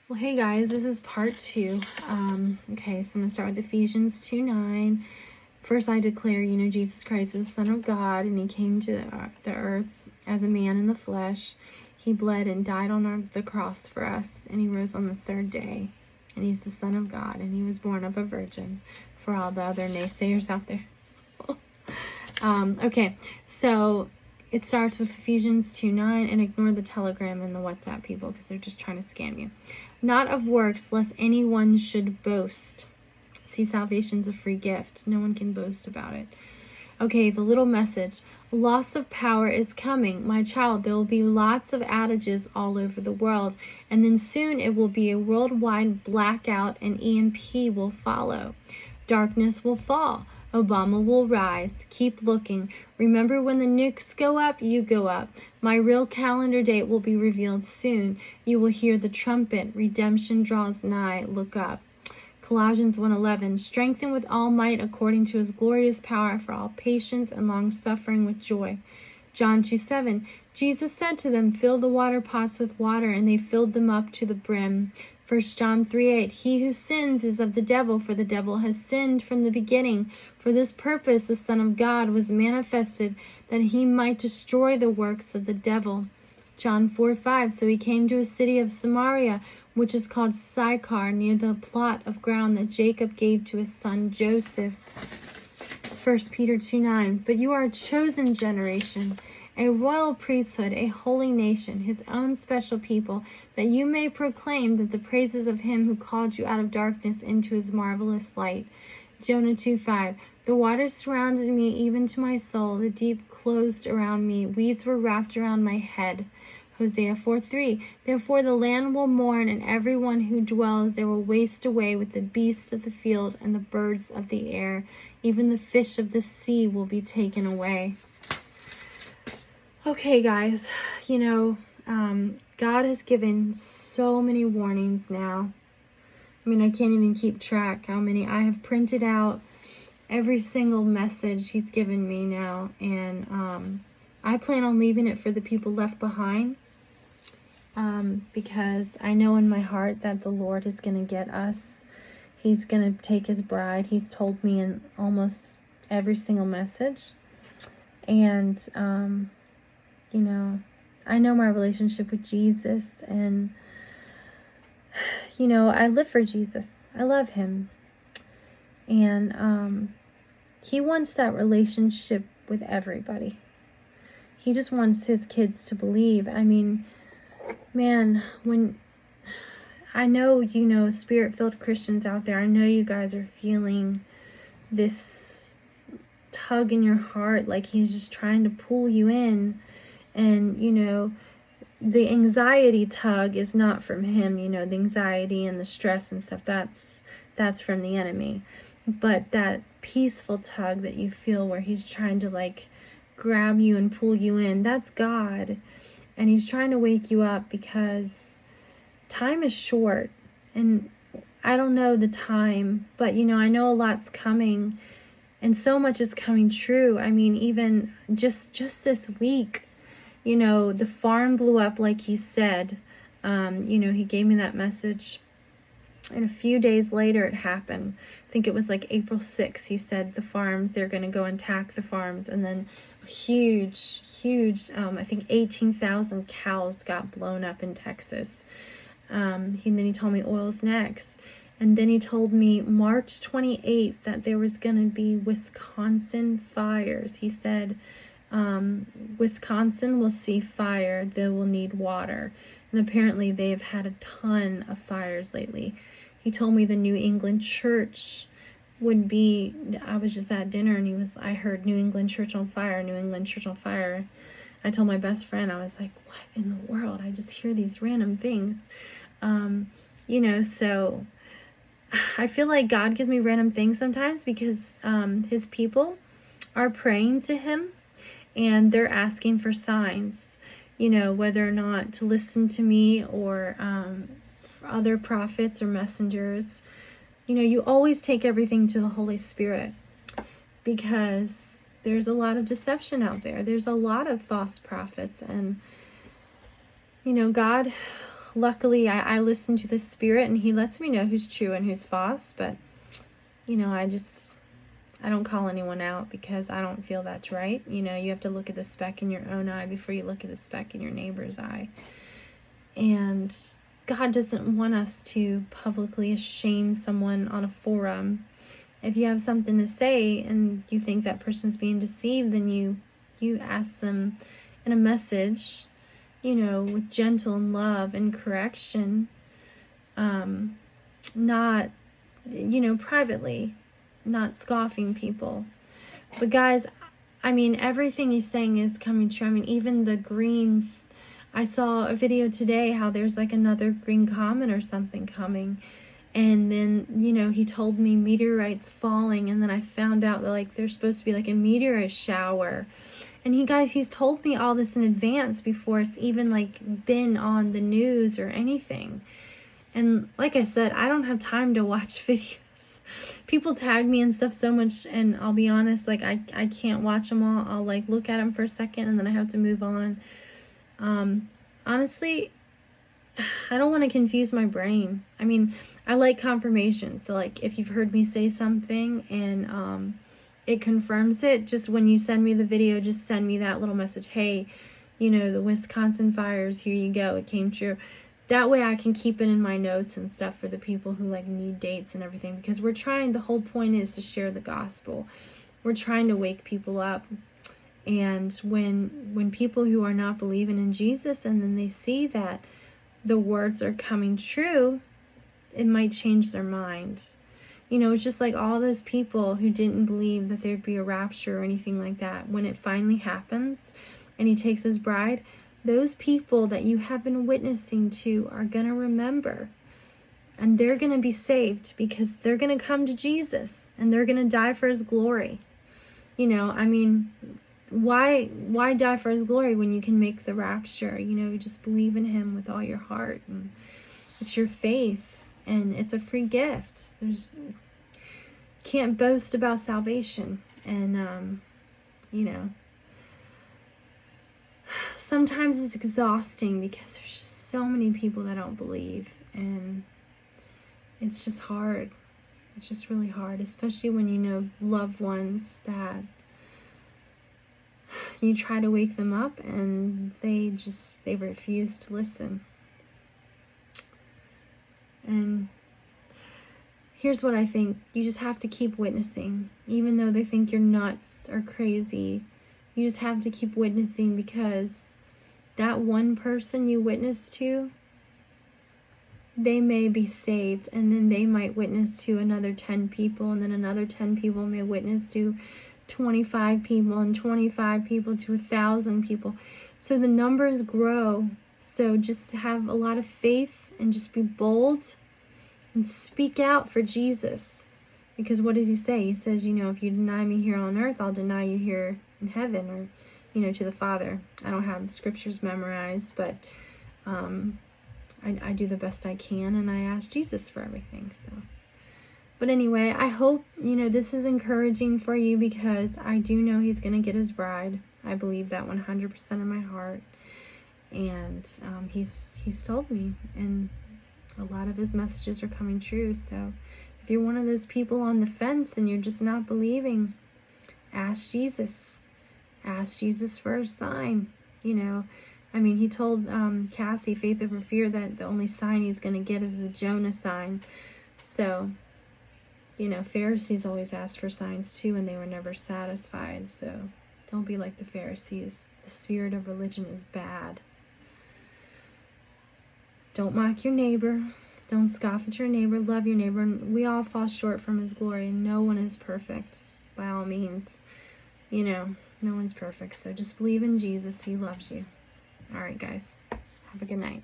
Well, hey guys, this is part 2. Okay, so I'm going to start with Ephesians 2:9. First, I declare, Jesus Christ is the Son of God, and he came to the earth as a man in the flesh. He bled and died on the cross for us, and he rose on the third day. And he's the Son of God, and he was born of a virgin, for all the other naysayers out there. Okay, so it starts with Ephesians 2:9, and ignore the Telegram and the WhatsApp people because they're just trying to scam you. Not of works, lest anyone should boast. See, salvation's a free gift. No one can boast about it. Okay, the little message. Loss of power is coming. My child, there will be lots of outages all over the world, and then soon it will be a worldwide blackout, and EMP will follow. Darkness will fall. Obama will rise. Keep looking. Remember, when the nukes go up, you go up. My real calendar date will be revealed soon. You will hear the trumpet. Redemption draws nigh. Look up. Colossians 1:11, strengthen with all might according to his glorious power for all patience and long-suffering with joy. John 2:7, Jesus said to them, fill the water pots with water, and they filled them up to the brim. 1 John 3:8, he who sins is of the devil, for the devil has sinned from the beginning. For this purpose the Son of God was manifested, that he might destroy the works of the devil. John 4:5, so he came to a city of Samaria, which is called Sychar, near the plot of ground that Jacob gave to his son Joseph. 1 Peter 2:9, but you are a chosen generation, a royal priesthood, a holy nation, his own special people, that you may proclaim that the praises of him who called you out of darkness into his marvelous light. Jonah 2:5, the waters surrounded me even to my soul, the deep closed around me, weeds were wrapped around my head. Hosea 4:3, therefore the land will mourn, and everyone who dwells there will waste away with the beasts of the field and the birds of the air. Even the fish of the sea will be taken away. Okay, guys, God has given so many warnings now. I mean, I can't even keep track how many. I have printed out every single message he's given me now, and I plan on leaving it for the people left behind, because I know in my heart that the Lord is going to get us. He's going to take his bride. He's told me in almost every single message. And, I know my relationship with Jesus, and, I live for Jesus. I love him. And he wants that relationship with everybody. He just wants his kids to believe. I mean, man, when I know, spirit-filled Christians out there, I know you guys are feeling this tug in your heart, like he's just trying to pull you in. And, the anxiety tug is not from him, the anxiety and the stress and stuff, that's from the enemy. But that peaceful tug that you feel where he's trying to grab you and pull you in, that's God. And he's trying to wake you up because time is short. And I don't know the time, but I know a lot's coming, and so much is coming true. I mean, even just this week, the farm blew up like he said. He gave me that message, and a few days later it happened. I think it was April 6th. He said the farms, they're going to go and attack the farms, and then huge, I think 18,000 cows got blown up in Texas. And then he told me oil's next. And then he told me March 28th that there was going to be Wisconsin fires. He said, Wisconsin will see fire. They will need water. And apparently they've had a ton of fires lately. He told me the New England church would be, I was just at dinner and I heard New England church on fire, New England church on fire. I told my best friend, I was like, what in the world? I just hear these random things. So I feel like God gives me random things sometimes because his people are praying to him and they're asking for signs, whether or not to listen to me or other prophets or messengers. You always take everything to the Holy Spirit because there's a lot of deception out there. There's a lot of false prophets, and God luckily I listen to the Spirit, and he lets me know who's true and who's false. But, you know, I don't call anyone out because I don't feel that's right. You know, you have to look at the speck in your own eye before you look at the speck in your neighbor's eye. And God doesn't want us to publicly shame someone on a forum. If you have something to say and you think that person's being deceived, then you ask them in a message, you know, with gentle and love and correction, not, you know, privately, not scoffing people. But guys, I mean, everything he's saying is coming true. I mean, even the green, I saw a video today how there's like another green comet or something coming. And then, you know, he told me meteorites falling, and then I found out that like there's supposed to be like a meteorite shower. And he's told me all this in advance before it's even like been on the news or anything. And like I said, I don't have time to watch videos. People tag me and stuff so much, and I'll be honest, like I can't watch them all. I'll like look at them for a second and then I have to move on. Honestly, I don't want to confuse my brain. I mean, I like confirmation. So like if you've heard me say something and it confirms it, just when you send me the video, just send me that little message. Hey, you know, the Wisconsin fires, here you go, it came true. That way I can keep it in my notes and stuff for the people who like need dates and everything, because the whole point is to share the gospel. We're trying to wake people up. And when people who are not believing in Jesus, and then they see that the words are coming true, it might change their mind. You know, it's just like all those people who didn't believe that there'd be a rapture or anything like that. When it finally happens and he takes his bride, those people that you have been witnessing to are going to remember. And they're going to be saved because they're going to come to Jesus and they're going to die for his glory. You know, I mean, why die for his glory when you can make the rapture? You know, you just believe in him with all your heart, and it's your faith, and it's a free gift. Can't boast about salvation. And you know, sometimes it's exhausting because there's just so many people that don't believe, and it's just hard. It's just really hard, especially when you know loved ones that you try to wake them up and they refuse to listen. And here's what I think. You just have to keep witnessing. Even though they think you're nuts or crazy, you just have to keep witnessing, because that one person you witness to, they may be saved, and then they might witness to another 10 people, and then another 10 people may witness to 25 people, and 25 people to 1,000 people. So the numbers grow. So just have a lot of faith and just be bold and speak out for Jesus. Because what does he say? He says, you know, if you deny me here on earth, I'll deny you here in heaven, or, you know, to the Father. I don't have scriptures memorized, but I do the best I can, and I ask Jesus for everything. So, but anyway, I hope, you know, this is encouraging for you, because I do know he's going to get his bride. I believe that 100% in my heart. And he's told me, and a lot of his messages are coming true. So if you're one of those people on the fence and you're just not believing, ask Jesus. Ask Jesus for a sign. You know, I mean, he told Cassie, faith over fear, that the only sign he's going to get is the Jonah sign. So, you know, Pharisees always asked for signs too, and they were never satisfied. So don't be like the Pharisees. The spirit of religion is bad. Don't mock your neighbor. Don't scoff at your neighbor. Love your neighbor. And we all fall short from his glory. No one is perfect, by all means. You know, no one's perfect. So just believe in Jesus. He loves you. All right, guys. Have a good night.